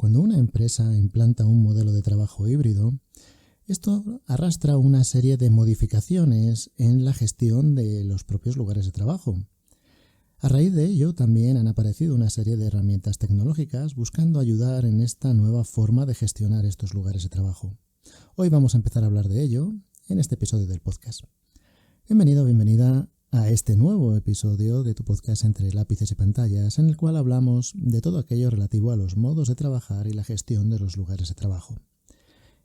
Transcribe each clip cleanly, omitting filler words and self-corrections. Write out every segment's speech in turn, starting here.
Cuando una empresa implanta un modelo de trabajo híbrido, esto arrastra una serie de modificaciones en la gestión de los propios lugares de trabajo. A raíz de ello, también han aparecido una serie de herramientas tecnológicas buscando ayudar en esta nueva forma de gestionar estos lugares de trabajo. Hoy vamos a empezar a hablar de ello en este episodio del podcast. Bienvenido, bienvenida a este nuevo episodio de tu podcast Entre lápices y pantallas, en el cual hablamos de todo aquello relativo a los modos de trabajar y la gestión de los lugares de trabajo.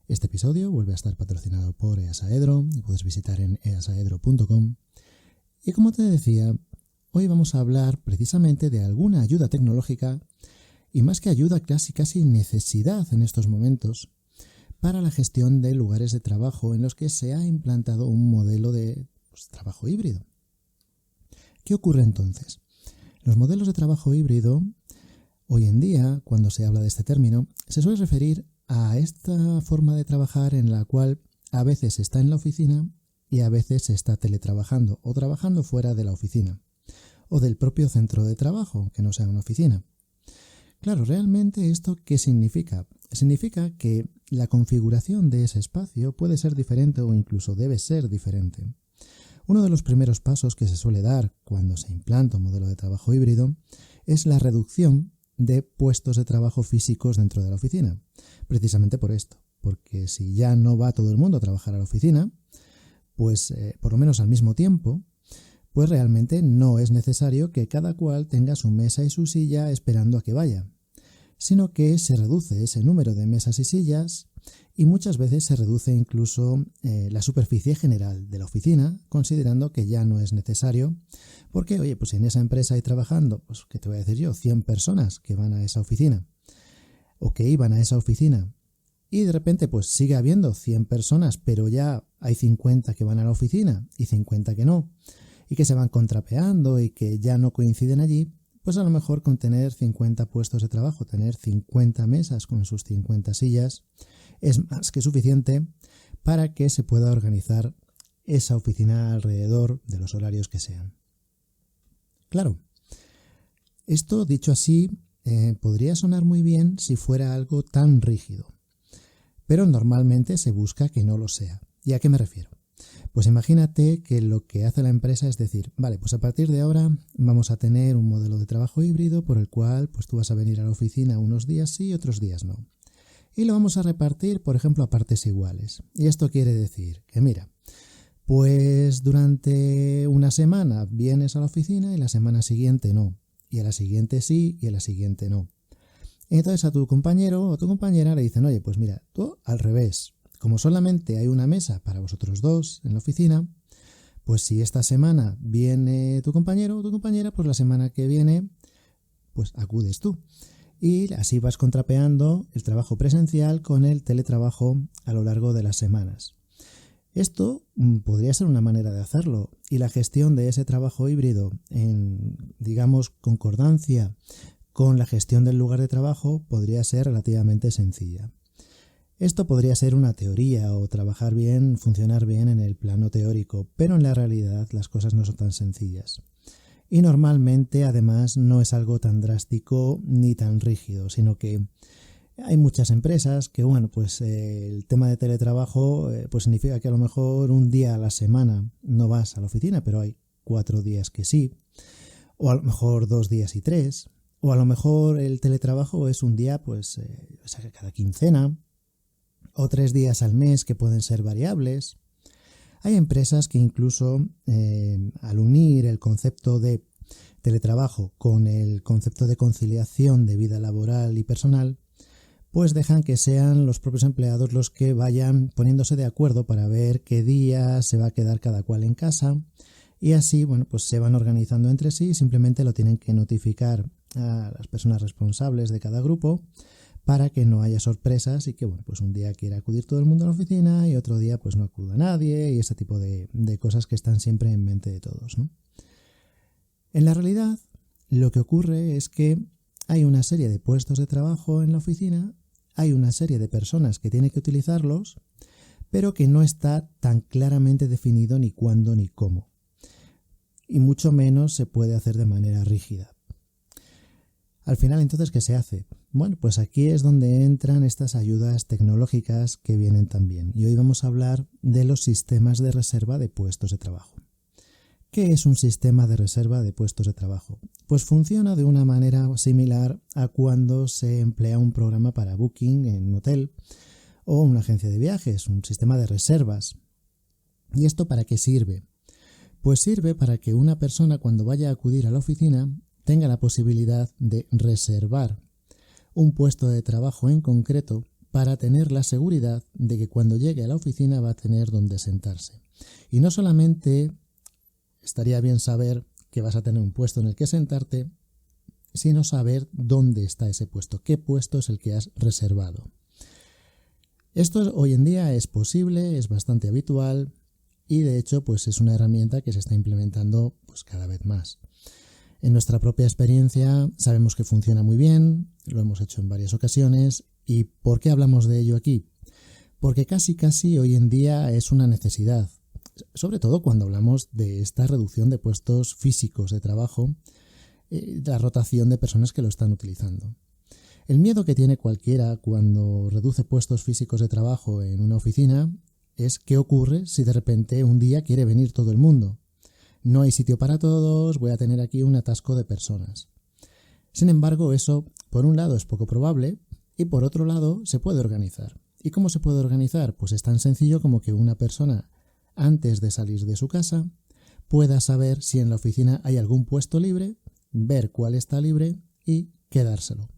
Este episodio vuelve a estar patrocinado por Easaedro y puedes visitar en easaedro.com. Y como te decía, hoy vamos a hablar precisamente de alguna ayuda tecnológica y más que ayuda, casi necesidad en estos momentos para la gestión de lugares de trabajo en los que se ha implantado un modelo de trabajo híbrido. ¿Qué ocurre entonces? Los modelos de trabajo híbrido, hoy en día, cuando se habla de este término, se suele referir a esta forma de trabajar en la cual a veces se está en la oficina y a veces se está teletrabajando o trabajando fuera de la oficina o del propio centro de trabajo, que no sea una oficina. Claro, realmente ¿esto qué significa? Significa que la configuración de ese espacio puede ser diferente o incluso debe ser diferente. Uno de los primeros pasos que se suele dar cuando se implanta un modelo de trabajo híbrido es la reducción de puestos de trabajo físicos dentro de la oficina. Precisamente por esto, porque si ya no va todo el mundo a trabajar a la oficina, pues por lo menos al mismo tiempo, pues realmente no es necesario que cada cual tenga su mesa y su silla esperando a que vaya, sino que se reduce ese número de mesas y sillas y muchas veces se reduce incluso la superficie general de la oficina, considerando que ya no es necesario, porque, oye, pues si en esa empresa hay trabajando, pues, ¿qué te voy a decir yo? 100 personas que van a esa oficina, o que iban a esa oficina, y de repente pues sigue habiendo 100 personas, pero ya hay 50 que van a la oficina y 50 que no, y que se van contrapeando y que ya no coinciden allí, pues a lo mejor con tener 50 puestos de trabajo, tener 50 mesas con sus 50 sillas, es más que suficiente para que se pueda organizar esa oficina alrededor de los horarios que sean. Claro, esto dicho así podría sonar muy bien si fuera algo tan rígido, pero normalmente se busca que no lo sea. ¿Y a qué me refiero? Pues imagínate que lo que hace la empresa es decir, vale, pues a partir de ahora vamos a tener un modelo de trabajo híbrido por el cual pues tú vas a venir a la oficina unos días sí y otros días no. Y lo vamos a repartir, por ejemplo, a partes iguales. Y esto quiere decir que, mira, pues durante una semana vienes a la oficina y la semana siguiente no. Y a la siguiente sí y a la siguiente no. Entonces a tu compañero o tu compañera le dicen, oye, pues mira, tú al revés. Como solamente hay una mesa para vosotros dos en la oficina, pues si esta semana viene tu compañero o tu compañera, pues la semana que viene, pues acudes tú. Y así vas contrapeando el trabajo presencial con el teletrabajo a lo largo de las semanas. Esto podría ser una manera de hacerlo y la gestión de ese trabajo híbrido en, digamos, concordancia con la gestión del lugar de trabajo podría ser relativamente sencilla. Esto podría ser una teoría o trabajar bien, funcionar bien en el plano teórico, pero en la realidad las cosas no son tan sencillas. Y normalmente, además, no es algo tan drástico ni tan rígido, sino que hay muchas empresas que, bueno, pues el tema de teletrabajo pues significa que a lo mejor un día a la semana no vas a la oficina, pero hay 4 días que sí, o a lo mejor 2 días y 3, o a lo mejor el teletrabajo es un día, pues, cada quincena, o 3 días al mes que pueden ser variables. Hay empresas que incluso al unir el concepto de teletrabajo con el concepto de conciliación de vida laboral y personal, pues dejan que sean los propios empleados los que vayan poniéndose de acuerdo para ver qué día se va a quedar cada cual en casa y así, bueno, pues se van organizando entre sí y simplemente lo tienen que notificar a las personas responsables de cada grupo para que no haya sorpresas y que, bueno, pues un día quiera acudir todo el mundo a la oficina y otro día pues no acuda nadie y ese tipo de cosas que están siempre en mente de todos, ¿no? En la realidad, lo que ocurre es que hay una serie de puestos de trabajo en la oficina, hay una serie de personas que tienen que utilizarlos, pero que no está tan claramente definido ni cuándo ni cómo. Y mucho menos se puede hacer de manera rígida. Al final, entonces, ¿qué se hace? Bueno, pues aquí es donde entran estas ayudas tecnológicas que vienen también. Y hoy vamos a hablar de los sistemas de reserva de puestos de trabajo. ¿Qué es un sistema de reserva de puestos de trabajo? Pues funciona de una manera similar a cuando se emplea un programa para booking en un hotel o una agencia de viajes, un sistema de reservas. ¿Y esto para qué sirve? Pues sirve para que una persona cuando vaya a acudir a la oficina tenga la posibilidad de reservar un puesto de trabajo en concreto para tener la seguridad de que cuando llegue a la oficina va a tener donde sentarse. Y no solamente estaría bien saber que vas a tener un puesto en el que sentarte, sino saber dónde está ese puesto, qué puesto es el que has reservado. Esto hoy en día es posible, es bastante habitual y de hecho pues es una herramienta que se está implementando pues cada vez más. En nuestra propia experiencia sabemos que funciona muy bien, lo hemos hecho en varias ocasiones. ¿Y por qué hablamos de ello aquí? Porque casi hoy en día es una necesidad, sobre todo cuando hablamos de esta reducción de puestos físicos de trabajo, la rotación de personas que lo están utilizando. El miedo que tiene cualquiera cuando reduce puestos físicos de trabajo en una oficina es qué ocurre si de repente un día quiere venir todo el mundo. No hay sitio para todos, voy a tener aquí un atasco de personas. Sin embargo, eso, por un lado, es poco probable y por otro lado, se puede organizar. ¿Y cómo se puede organizar? Pues es tan sencillo como que una persona, antes de salir de su casa, pueda saber si en la oficina hay algún puesto libre, ver cuál está libre y quedárselo.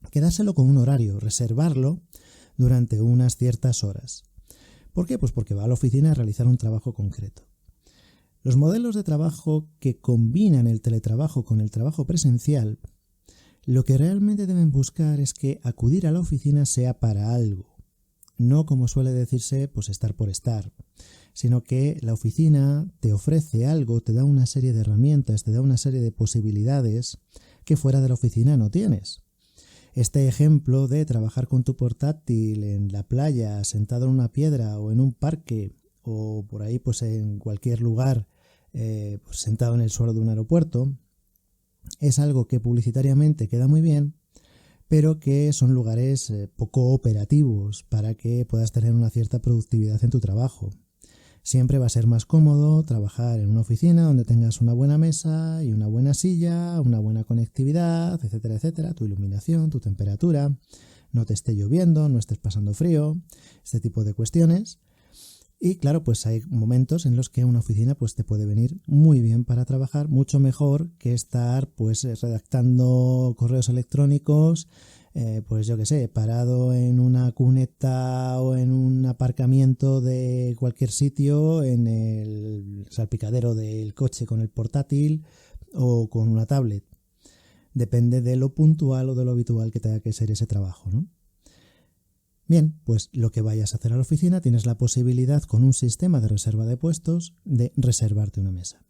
Quedárselo con un horario, reservarlo durante unas ciertas horas. ¿Por qué? Pues porque va a la oficina a realizar un trabajo concreto. Los modelos de trabajo que combinan el teletrabajo con el trabajo presencial, lo que realmente deben buscar es que acudir a la oficina sea para algo, no como suele decirse, pues estar por estar, sino que la oficina te ofrece algo, te da una serie de herramientas, te da una serie de posibilidades que fuera de la oficina no tienes. Este ejemplo de trabajar con tu portátil en la playa, sentado en una piedra o en un parque, o por ahí pues en cualquier lugar pues sentado en el suelo de un aeropuerto, es algo que publicitariamente queda muy bien, pero que son lugares poco operativos para que puedas tener una cierta productividad en tu trabajo. Siempre va a ser más cómodo trabajar en una oficina donde tengas una buena mesa y una buena silla, una buena conectividad, etcétera, etcétera, tu iluminación, tu temperatura, no te esté lloviendo, no estés pasando frío, este tipo de cuestiones. Y claro, pues hay momentos en los que una oficina pues te puede venir muy bien para trabajar, mucho mejor que estar pues redactando correos electrónicos, pues yo qué sé, parado en una cuneta o en un aparcamiento de cualquier sitio, en el salpicadero del coche con el portátil o con una tablet. Depende de lo puntual o de lo habitual que tenga que ser ese trabajo, ¿no? Bien, pues lo que vayas a hacer a la oficina tienes la posibilidad con un sistema de reserva de puestos de reservarte una mesa.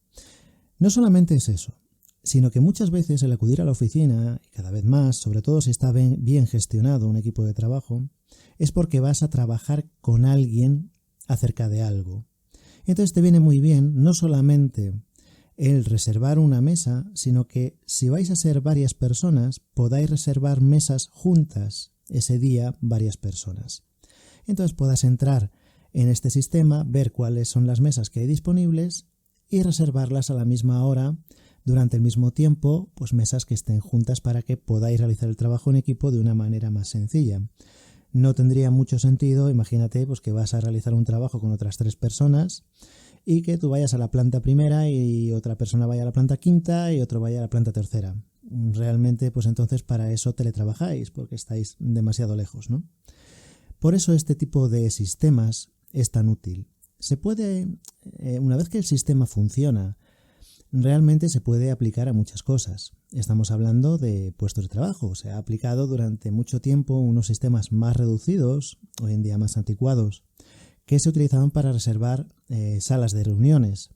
No solamente es eso, sino que muchas veces el acudir a la oficina, y cada vez más, sobre todo si está bien gestionado un equipo de trabajo, es porque vas a trabajar con alguien acerca de algo. Entonces te viene muy bien no solamente el reservar una mesa, sino que si vais a ser varias personas, podáis reservar mesas juntas ese día varias personas. Entonces puedas entrar en este sistema, ver cuáles son las mesas que hay disponibles y reservarlas a la misma hora durante el mismo tiempo, pues mesas que estén juntas para que podáis realizar el trabajo en equipo de una manera más sencilla. No tendría mucho sentido, imagínate pues que vas a realizar un trabajo con otras 3 personas y que tú vayas a la planta primera y otra persona vaya a la planta quinta y otro vaya a la planta tercera. Realmente, pues entonces para eso teletrabajáis, porque estáis demasiado lejos, ¿no? Por eso este tipo de sistemas es tan útil. Se puede, una vez que el sistema funciona, realmente se puede aplicar a muchas cosas. Estamos hablando de puestos de trabajo. Se ha aplicado durante mucho tiempo unos sistemas más reducidos, hoy en día más anticuados, que se utilizaban para reservar salas de reuniones.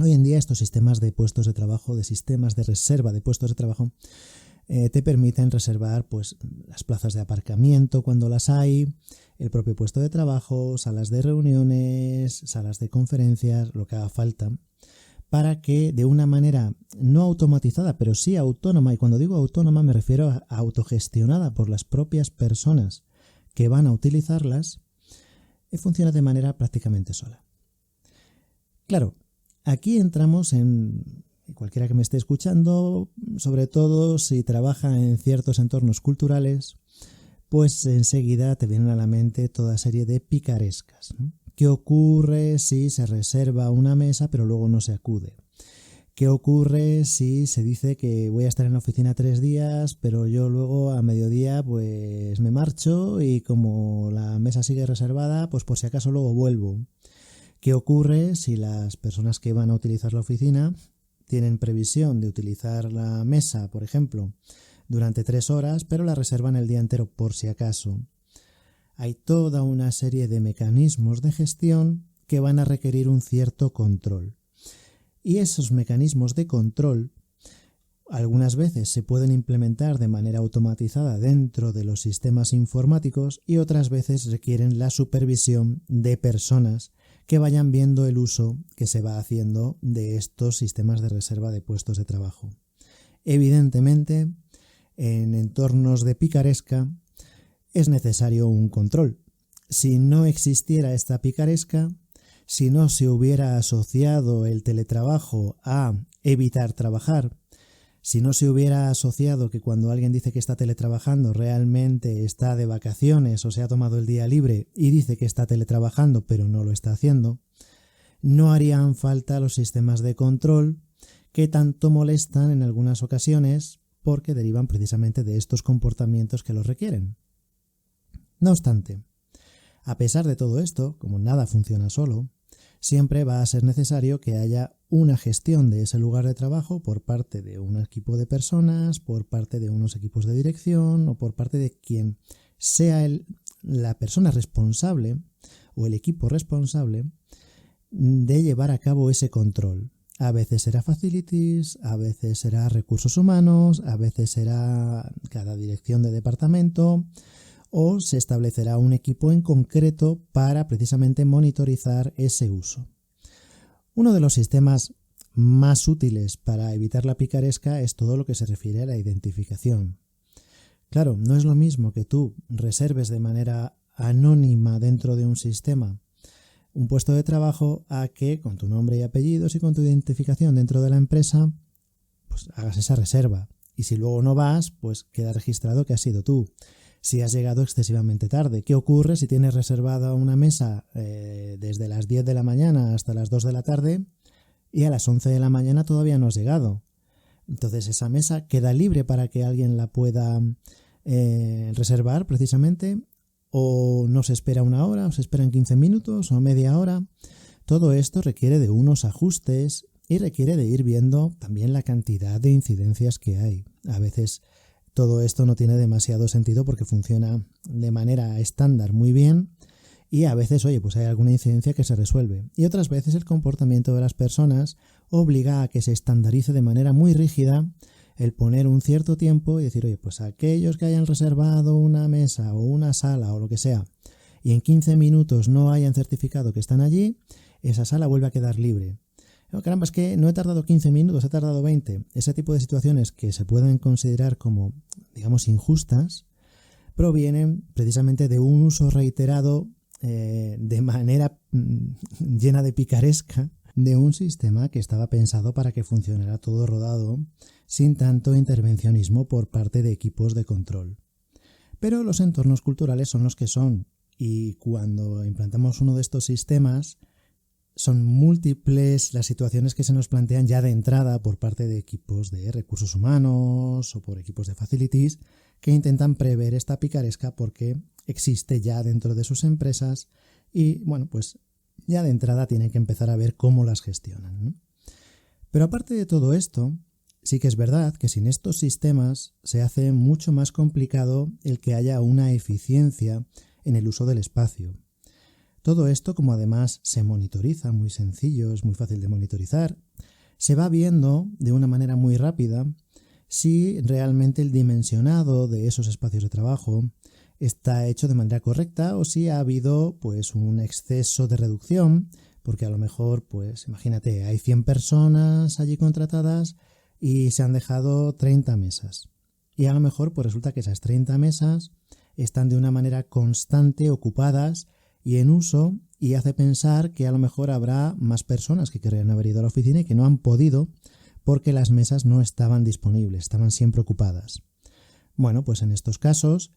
Hoy en día estos sistemas de puestos de trabajo, de sistemas de reserva de puestos de trabajo, te permiten reservar pues las plazas de aparcamiento cuando las hay, el propio puesto de trabajo, salas de reuniones, salas de conferencias, lo que haga falta, para que de una manera no automatizada, pero sí autónoma, y cuando digo autónoma me refiero a autogestionada por las propias personas que van a utilizarlas, funciona de manera prácticamente sola. Claro, aquí entramos en cualquiera que me esté escuchando, sobre todo si trabaja en ciertos entornos culturales, pues enseguida te vienen a la mente toda serie de picarescas, ¿no? ¿Qué ocurre si se reserva una mesa pero luego no se acude? ¿Qué ocurre si se dice que voy a estar en la oficina 3 días, pero yo luego a mediodía pues me marcho y como la mesa sigue reservada, pues por si acaso luego vuelvo? ¿Qué ocurre si las personas que van a utilizar la oficina tienen previsión de utilizar la mesa, por ejemplo, durante 3 horas, pero la reservan el día entero por si acaso? Hay toda una serie de mecanismos de gestión que van a requerir un cierto control. Y esos mecanismos de control algunas veces se pueden implementar de manera automatizada dentro de los sistemas informáticos y otras veces requieren la supervisión de personas que vayan viendo el uso que se va haciendo de estos sistemas de reserva de puestos de trabajo. Evidentemente, en entornos de picaresca es necesario un control. Si no existiera esta picaresca, si no se hubiera asociado el teletrabajo a evitar trabajar, si no se hubiera asociado que cuando alguien dice que está teletrabajando realmente está de vacaciones o se ha tomado el día libre y dice que está teletrabajando pero no lo está haciendo, no harían falta los sistemas de control que tanto molestan en algunas ocasiones porque derivan precisamente de estos comportamientos que los requieren. No obstante, a pesar de todo esto, como nada funciona solo, siempre va a ser necesario que haya una gestión de ese lugar de trabajo por parte de un equipo de personas, por parte de unos equipos de dirección o por parte de quien sea la persona responsable o el equipo responsable de llevar a cabo ese control. A veces será facilities, a veces será recursos humanos, a veces será cada dirección de departamento, o se establecerá un equipo en concreto para precisamente monitorizar ese uso. Uno de los sistemas más útiles para evitar la picaresca es todo lo que se refiere a la identificación. Claro, no es lo mismo que tú reserves de manera anónima dentro de un sistema un puesto de trabajo a que con tu nombre y apellidos y con tu identificación dentro de la empresa pues hagas esa reserva. Y si luego no vas, pues queda registrado que has sido tú. Si has llegado excesivamente tarde, ¿qué ocurre si tienes reservada una mesa desde las 10 de la mañana hasta las 2 de la tarde y a las 11 de la mañana todavía no has llegado? Entonces esa mesa queda libre para que alguien la pueda reservar precisamente, o no se espera una hora, o se esperan 15 minutos o media hora. Todo esto requiere de unos ajustes y requiere de ir viendo también la cantidad de incidencias que hay. A veces todo esto no tiene demasiado sentido porque funciona de manera estándar muy bien y a veces, pues hay alguna incidencia que se resuelve. Y otras veces el comportamiento de las personas obliga a que se estandarice de manera muy rígida el poner un cierto tiempo y decir, pues aquellos que hayan reservado una mesa o una sala o lo que sea y en 15 minutos no hayan certificado que están allí, esa sala vuelve a quedar libre. No, caramba, es que no he tardado 15 minutos, he tardado 20. Ese tipo de situaciones que se pueden considerar como, digamos, injustas, provienen precisamente de un uso reiterado de manera llena de picaresca de un sistema que estaba pensado para que funcionara todo rodado sin tanto intervencionismo por parte de equipos de control. Pero los entornos culturales son los que son y cuando implantamos uno de estos sistemas son múltiples las situaciones que se nos plantean ya de entrada por parte de equipos de recursos humanos o por equipos de facilities que intentan prever esta picaresca porque existe ya dentro de sus empresas y, pues ya de entrada tienen que empezar a ver cómo las gestionan, ¿no? Pero aparte de todo esto, sí que es verdad que sin estos sistemas se hace mucho más complicado el que haya una eficiencia en el uso del espacio. Todo esto, como además se monitoriza, muy sencillo, es muy fácil de monitorizar, se va viendo de una manera muy rápida si realmente el dimensionado de esos espacios de trabajo está hecho de manera correcta o si ha habido un exceso de reducción porque a lo mejor, pues imagínate, hay 100 personas allí contratadas y se han dejado 30 mesas. Y a lo mejor pues resulta que esas 30 mesas están de una manera constante ocupadas y en uso, y hace pensar que a lo mejor habrá más personas que querrían haber ido a la oficina y que no han podido porque las mesas no estaban disponibles, estaban siempre ocupadas. Bueno, pues en estos casos,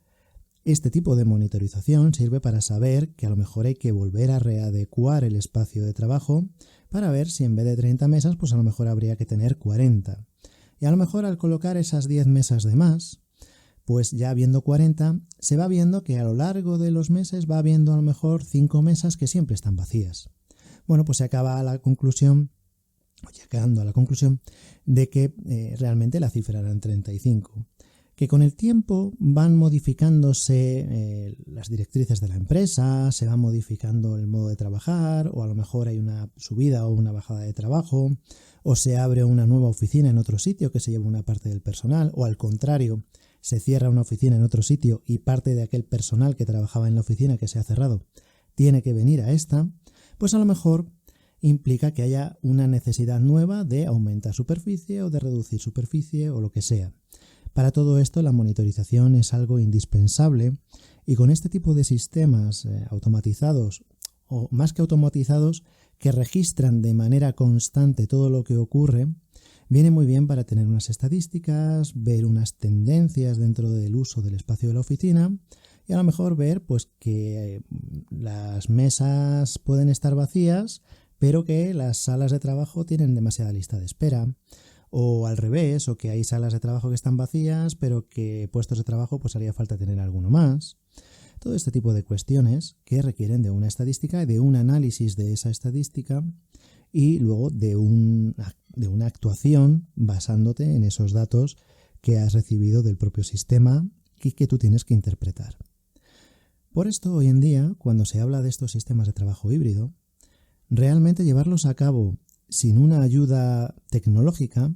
este tipo de monitorización sirve para saber que a lo mejor hay que volver a readecuar el espacio de trabajo para ver si en vez de 30 mesas, pues a lo mejor habría que tener 40. Y a lo mejor al colocar esas 10 mesas de más, pues ya viendo 40, se va viendo que a lo largo de los meses va habiendo a lo mejor 5 mesas que siempre están vacías. Bueno, pues se acaba a la conclusión, llegando a la conclusión, de que realmente la cifra eran 35. Que con el tiempo van modificándose las directrices de la empresa, se va modificando el modo de trabajar, o a lo mejor hay una subida o una bajada de trabajo, o se abre una nueva oficina en otro sitio que se lleva una parte del personal, o al contrario, se cierra una oficina en otro sitio y parte de aquel personal que trabajaba en la oficina que se ha cerrado tiene que venir a esta, pues a lo mejor implica que haya una necesidad nueva de aumentar superficie o de reducir superficie o lo que sea. Para todo esto la monitorización es algo indispensable y con este tipo de sistemas automatizados o más que automatizados que registran de manera constante todo lo que ocurre, viene muy bien para tener unas estadísticas, ver unas tendencias dentro del uso del espacio de la oficina y a lo mejor ver pues que las mesas pueden estar vacías pero que las salas de trabajo tienen demasiada lista de espera. O al revés, o que hay salas de trabajo que están vacías, pero que puestos de trabajo pues haría falta tener alguno más. Todo este tipo de cuestiones que requieren de una estadística, de un análisis de esa estadística y luego de una actuación basándote en esos datos que has recibido del propio sistema y que tú tienes que interpretar. Por esto, hoy en día, cuando se habla de estos sistemas de trabajo híbrido, realmente llevarlos a cabo sin una ayuda tecnológica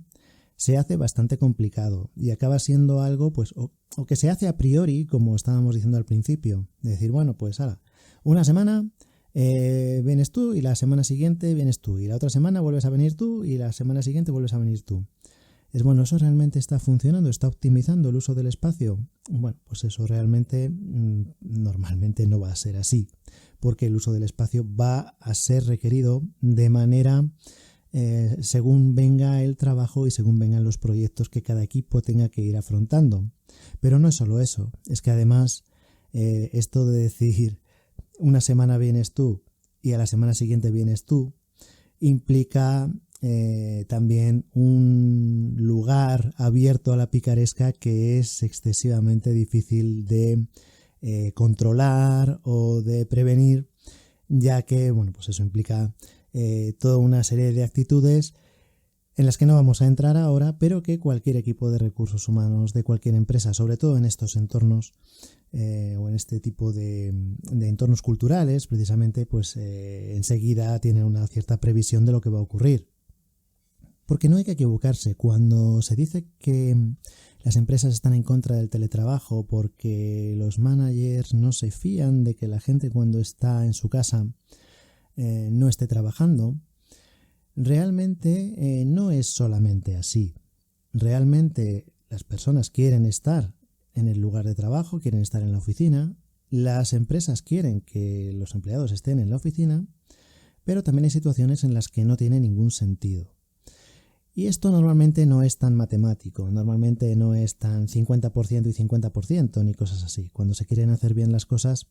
se hace bastante complicado y acaba siendo algo pues o que se hace a priori, como estábamos diciendo al principio, de decir, bueno, pues ahora, una semana vienes tú y la semana siguiente vienes tú y la otra semana vuelves a venir tú y la semana siguiente vuelves a venir tú. Es bueno, ¿eso realmente está funcionando? ¿Está optimizando el uso del espacio? Bueno, pues eso realmente normalmente no va a ser así, porque el uso del espacio va a ser requerido de manera según venga el trabajo y según vengan los proyectos que cada equipo tenga que ir afrontando. Pero no es solo eso, es que además esto de decir una semana vienes tú y a la semana siguiente vienes tú implica también un lugar abierto a la picaresca que es excesivamente difícil de controlar o de prevenir, ya que bueno, pues eso implica toda una serie de actitudes en las que no vamos a entrar ahora, pero que cualquier equipo de recursos humanos de cualquier empresa, sobre todo en estos entornos o en este tipo de entornos culturales, precisamente, pues enseguida tienen una cierta previsión de lo que va a ocurrir. Porque no hay que equivocarse. Cuando se dice que las empresas están en contra del teletrabajo porque los managers no se fían de que la gente cuando está en su casa no esté trabajando, realmente no es solamente así. Realmente las personas quieren estar en el lugar de trabajo, quieren estar en la oficina, las empresas quieren que los empleados estén en la oficina, pero también hay situaciones en las que no tiene ningún sentido. Y esto normalmente no es tan matemático, normalmente no es tan 50% y 50% ni cosas así. Cuando se quieren hacer bien las cosas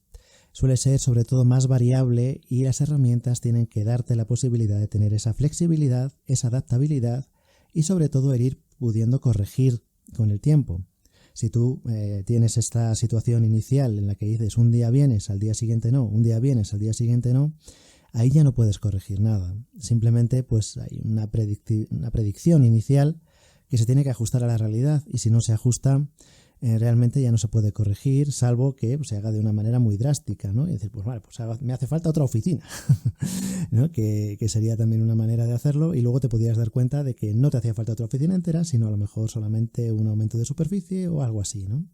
suele ser sobre todo más variable y las herramientas tienen que darte la posibilidad de tener esa flexibilidad, esa adaptabilidad y sobre todo el ir pudiendo corregir con el tiempo. Si tú tienes esta situación inicial en la que dices un día vienes, al día siguiente no, un día vienes, al día siguiente no, ahí ya no puedes corregir nada. Simplemente pues hay una predicción inicial que se tiene que ajustar a la realidad y si no se ajusta realmente ya no se puede corregir, salvo que se haga de una manera muy drástica, ¿no? Y decir, pues vale, pues me hace falta otra oficina, ¿no? Que sería también una manera de hacerlo y luego te podrías dar cuenta de que no te hacía falta otra oficina entera, sino a lo mejor solamente un aumento de superficie o algo así, ¿no?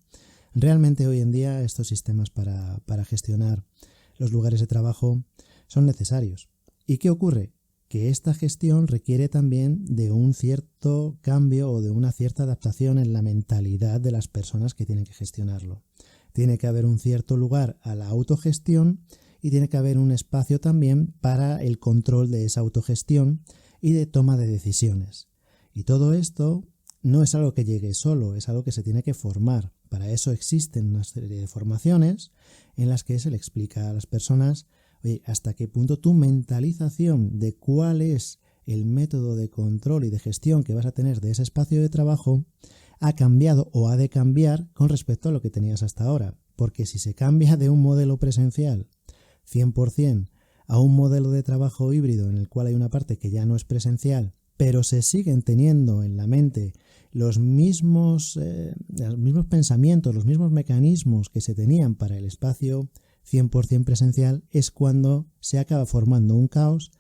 Realmente hoy en día estos sistemas para gestionar los lugares de trabajo son necesarios ¿Y qué ocurre? Que esta gestión requiere también de un cierto cambio o de una cierta adaptación en la mentalidad de las personas que tienen que gestionarlo. Tiene que haber un cierto lugar a la autogestión y tiene que haber un espacio también para el control de esa autogestión y de toma de decisiones. Y todo esto no es algo que llegue solo, es algo que se tiene que formar. Para eso existen una serie de formaciones en las que se le explica a las personas, oye, hasta qué punto tu mentalización de cuál es el método de control y de gestión que vas a tener de ese espacio de trabajo ha cambiado o ha de cambiar con respecto a lo que tenías hasta ahora. Porque si se cambia de un modelo presencial 100% a un modelo de trabajo híbrido en el cual hay una parte que ya no es presencial, pero se siguen teniendo en la mente los mismos pensamientos, los mismos mecanismos que se tenían para el espacio 100% presencial, es cuando se acaba formando un caos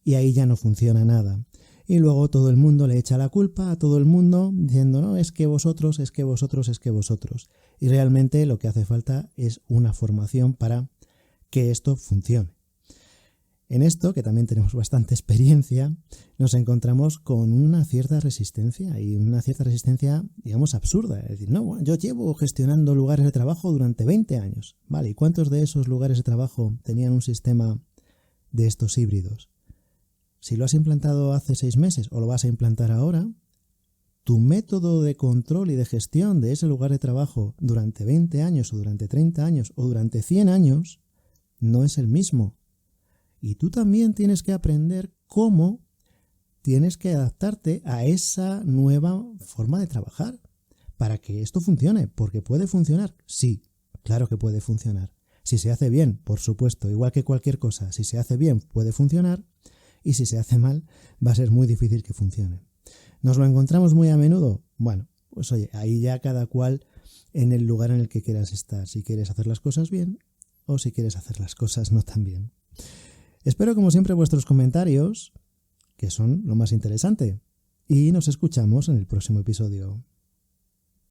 y ahí ya no funciona nada. Y luego todo el mundo le echa la culpa a todo el mundo diciendo, no, es que vosotros, es que vosotros, es que vosotros. Y realmente lo que hace falta es una formación para que esto funcione. En esto, que también tenemos bastante experiencia, nos encontramos con una cierta resistencia y una cierta resistencia, digamos, absurda. Es decir, no, bueno, yo llevo gestionando lugares de trabajo durante 20 años. Vale, ¿y cuántos de esos lugares de trabajo tenían un sistema de estos híbridos? Si lo has implantado hace 6 meses o lo vas a implantar ahora, tu método de control y de gestión de ese lugar de trabajo durante 20 años o durante 30 años o durante 100 años no es el mismo. Y tú también tienes que aprender cómo tienes que adaptarte a esa nueva forma de trabajar para que esto funcione. Porque puede funcionar, sí, claro que puede funcionar. Si se hace bien, por supuesto, igual que cualquier cosa, si se hace bien puede funcionar y si se hace mal va a ser muy difícil que funcione. ¿Nos lo encontramos muy a menudo? Bueno, pues oye, ahí ya cada cual en el lugar en el que quieras estar, si quieres hacer las cosas bien o si quieres hacer las cosas no tan bien. Espero como siempre vuestros comentarios, que son lo más interesante, y nos escuchamos en el próximo episodio.